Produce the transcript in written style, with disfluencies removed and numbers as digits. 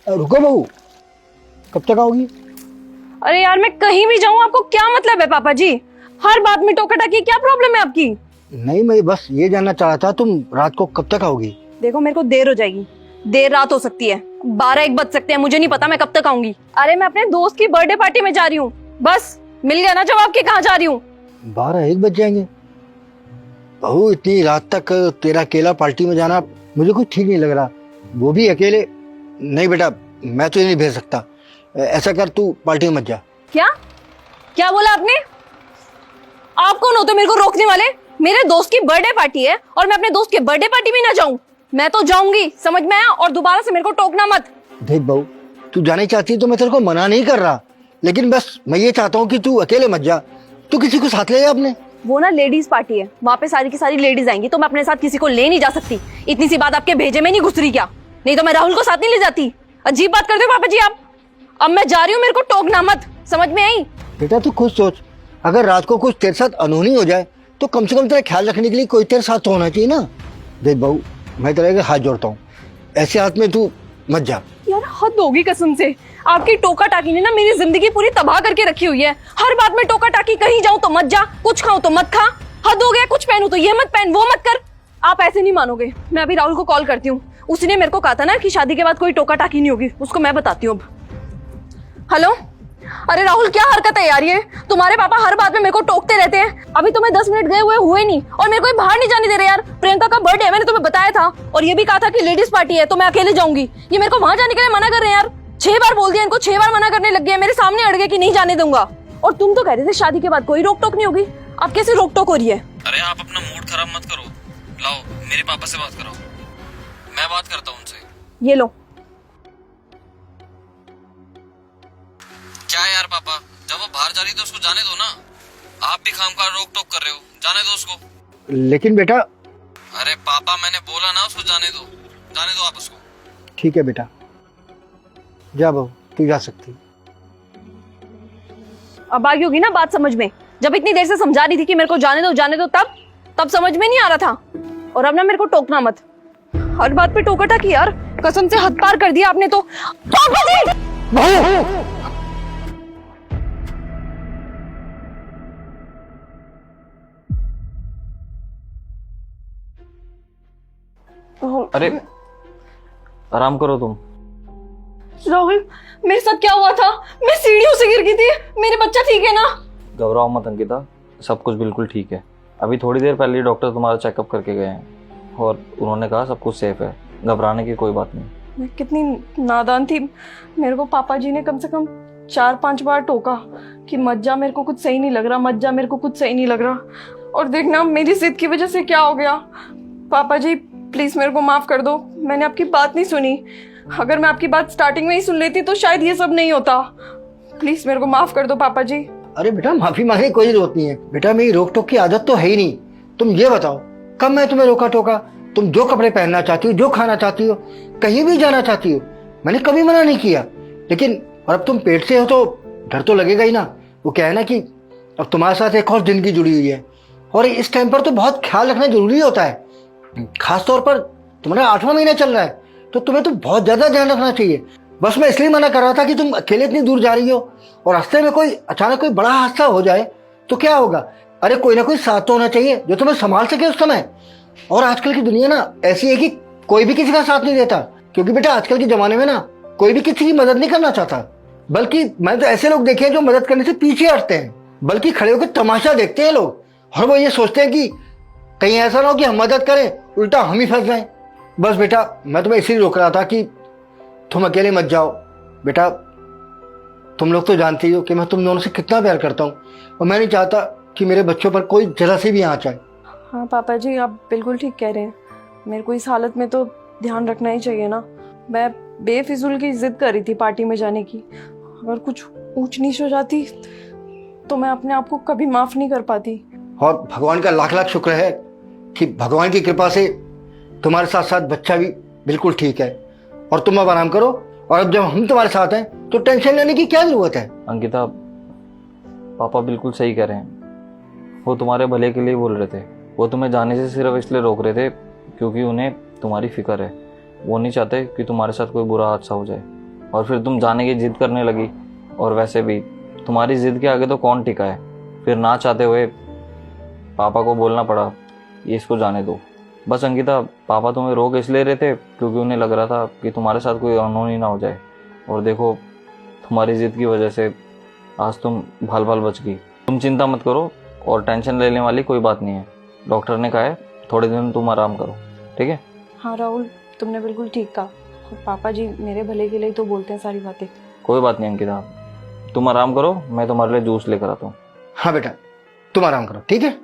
रुको बहू, कब तक आओगी? अरे यार मैं कहीं भी जाऊं आपको क्या मतलब है पापा जी? हर बात में टोका टाकी, क्या प्रॉब्लम है आपकी? नहीं, मैं बस ये जानना चाह रहा था तुम रात को कब तक आओगी? देखो मेरे को देर हो जाएगी, देर रात हो सकती है, 12-1 बज सकते हैं, मुझे नहीं पता मैं कब तक आऊंगी। अरे मैं अपने दोस्त की बर्थडे पार्टी में जा रही हूँ, बस मिल गया ना जवाब कि कहाँ जा रही हूँ। 12-1 बज जाएंगे? बहू इतनी रात तक तेरा अकेला पार्टी में जाना मुझे कुछ ठीक नहीं लग रहा, वो भी अकेले। नहीं बेटा, मैं तुझे नहीं भेज सकता। ऐसा कर, तू पार्टी में मत जा। क्या क्या बोला आपने? आप कौन होते मेरे को रोकने वाले? मेरे दोस्त की बर्थडे पार्टी है और मैं अपने दोस्त के बर्थडे पार्टी में ना जाऊं? मैं तो जाऊंगी, समझ में आया? और दोबारा से मेरे को टोकना मत। देख बहू, तू जाने चाहती है तो मैं तेरे को मना नहीं कर रहा, लेकिन बस मैं ये चाहता हूँ कि तू अकेले मत जा। तू किसी को साथ ले जा अपने। वो ना लेडीज पार्टी है, वहाँ पे सारी की सारी लेडीज आएंगी, तो मैं अपने साथ किसी को ले नहीं जा सकती। इतनी सी बात आपके भेजे में नहीं घुस रही क्या? नहीं तो मैं राहुल को साथ नहीं ले जाती। अजीब बात करते हो पापा जी आप। अब मैं जा रही हूँ, मेरे को टोकना मत, समझ में आई? बेटा तू खुद सोच, अगर रात को कुछ तेरे साथ अनहोनी हो जाए तो कम से कम तेरा ख्याल रखने के लिए कोई तेरे साथ तो होना चाहिए ना। देख बहू, मैं तेरे हाथ जोड़ता हूँ, ऐसे हाथ में तू मत जा। यार हद होगी कसम से, आपकी टोका टाकी ने ना मेरी जिंदगी पूरी तबाह करके रखी हुई है। हर बात में टोका टाकी, कहीं जाऊं तो मत जा, कुछ खाऊं तो मत खा, हद हो गया। कुछ पहनूं तो ये मत पहन, वो मत कर। आप ऐसे नहीं मानोगे, मैं अभी राहुल को कॉल करती हूँ। उसने मेरे को कहा था ना कि शादी के बाद कोई टोका टाकी नहीं होगी, उसको मैं बताती हूँ अब। हेलो, अरे राहुल क्या हरकत है यार ये? तुम्हारे पापा हर बात में मेरे को टोकते रहते हैं। अभी तुम्हें 10 मिनट गए हुए नहीं और मेरे को बाहर नहीं जाने दे रहे यार। प्रियंका का बर्थडे है, मैंने तुम्हें बताया था, और ये भी कहा था कि लेडीज पार्टी है तो मैं अकेले जाऊंगी। ये मेरे को वहां जाने के लिए मना कर रहे हैं यार। 6 बार बोल दिया इनको, 6 बार मना करने लग गए, मेरे सामने अड़ गए कि नहीं जाने दूंगा। और तुम तो कह रहे थे शादी के बाद कोई रोक टोक नहीं होगी, अब कैसे रोक टोक हो रही है? अरे आप अपना मूड खराब मत करो, लाओ मेरे पापा से बात कराओ, मैं बात करता हूँ उनसे। ये लो। क्या यार पापा, जब वो बाहर जा रही तो उसको जाने दो ना। आप भी खामखा रोक टोक कर रहे हो, जाने दो उसको। लेकिन बेटा। अरे पापा मैंने बोला ना उसको जाने दो, जाने दो आप उसको। ठीक है बेटा, जा बहू, तू जा सकती। अब आ गई होगी ना बात समझ में? जब इतनी देर से समझा रही थी कि मेरे को जाने दो तब समझ में नहीं आ रहा था। और अब ना मेरे को टोकना मत, हर बात पे टोका टाकी यार, कसम से हद पार कर दिया आपने तो। अरे आराम करो तुम। राहुल मेरे साथ क्या हुआ था? मैं सीढ़ियों से गिर गई थी, मेरे बच्चा ठीक है ना? घबराओ मत अंकिता, सब कुछ बिल्कुल ठीक है। अभी थोड़ी देर पहले डॉक्टर तुम्हारा चेकअप करके गए हैं और उन्होंने कहा सब कुछ सेफ है, घबराने की कोई बात नहीं। मैं कितनी नादान थी, मेरे को पापा जी ने कम से कम 4-5 बार टोका कि मत जा, मेरे को कुछ सही नहीं लग रहा, मत जा, मेरे को कुछ सही नहीं लग रहा। और देखना मेरी जिद की वजह से क्या हो गया। पापा जी प्लीज मेरे को माफ कर दो, मैंने आपकी बात नहीं सुनी। अगर मैं आपकी बात स्टार्टिंग में ही सुन लेती तो शायद ये सब नहीं होता। प्लीज मेरे को माफ कर दो पापा जी। अरे बेटा, माफी मांगने की कोई जरूरत नहीं है। बेटा मेरी रोक टोक की आदत तो है ही नहीं। तुम ये बताओ, कब मैं तुम्हें रोका टोका? तुम जो कपड़े पहनना चाहती हो, जो खाना चाहती हो, कहीं भी जाना चाहती हो, मैंने कभी मना नहीं किया। लेकिन और अब तुम पेट से हो तो डर तो लगेगा ही ना। वो क्या है ना कि अब तुम्हारे साथ एक और जिंदगी जुड़ी हुई है और इस टाइम पर तो बहुत ख्याल रखना जरूरी होता है। खासतौर पर तुम्हारा 8वां महीना चल रहा है तो तुम्हें तो बहुत ज्यादा ध्यान रखना चाहिए। बस मैं इसलिए मना कर रहा था कि तुम अकेले इतनी दूर जा रही हो और रास्ते में कोई अचानक कोई बड़ा हादसा हो जाए तो क्या होगा। अरे कोई ना कोई साथ तो होना चाहिए जो तुम्हें संभाल सके उस समय। और आजकल की दुनिया ना ऐसी है कि कोई भी किसी का साथ नहीं देता, क्योंकि बेटा आजकल के जमाने में ना कोई भी किसी की मदद नहीं करना चाहता। बल्कि मैं तो ऐसे लोग देखे हैं जो मदद करने से पीछे हटते हैं, बल्कि खड़े होकर तमाशा देखते हैं लोग। और वो ये सोचते हैं कि कहीं ऐसा ना हो कि हम मदद करें, उल्टा हम ही फंस जाएं। बस बेटा मैं तुम्हें इसीलिए रोक रहा था कि तुम अकेले मत जाओ। बेटा तुम लोग तो जानते ही हो कि मैं तुम दोनों से कितना प्यार करता हूँ और मैं नहीं चाहता कि मेरे बच्चों पर कोई जरा सी भी आँच आए। हाँ पापा जी आप बिल्कुल ठीक कह रहे हैं, मेरे को इस हालत में तो ध्यान रखना ही चाहिए ना। मैं बेफिजूल की जिद कर रही थी पार्टी में जाने की, अगर कुछ ऊंच नीच हो जाती तो मैं अपने आप को कभी माफ नहीं कर पाती। और भगवान का लाख लाख शुक्र है कि भगवान की कृपा से तुम्हारे साथ साथ बच्चा भी बिल्कुल ठीक है। और तुम अब आराम करो, और अब जब हम तुम्हारे साथ हैं तो टेंशन लेने की क्या जरूरत है। अंकिता पापा बिल्कुल सही कह रहे हैं, वो तुम्हारे भले के लिए बोल रहे थे। वो तुम्हें जाने से सिर्फ इसलिए रोक रहे थे क्योंकि उन्हें तुम्हारी फिक्र है। वो नहीं चाहते कि तुम्हारे साथ कोई बुरा हादसा हो जाए। और फिर तुम जाने की जिद करने लगी। और वैसे भी तुम्हारी जिद के आगे तो कौन टिका है। फिर ना चाहते हुए पापा को बोलना पड़ा, ये इसको जाने दो। बस अंकिता, पापा तुम्हें रोक इसलिए रहे थे क्योंकि उन्हें लग रहा था कि तुम्हारे साथ कोई अनहोनी ना हो जाए। और देखो, तुम्हारी जिद की वजह से आज तुम भल भल बच गई। तुम चिंता मत करो और टेंशन लेने वाली कोई बात नहीं है। डॉक्टर ने कहा है थोड़े दिन तुम आराम करो, ठीक है? हाँ राहुल, तुमने बिल्कुल ठीक कहा। पापा जी मेरे भले के लिए तो बोलते हैं सारी बातें। कोई बात नहीं अंकिता, तुम आराम करो, मैं तुम्हारे लिए जूस लेकर आता हूँ। हाँ बेटा, तुम आराम करो, ठीक है?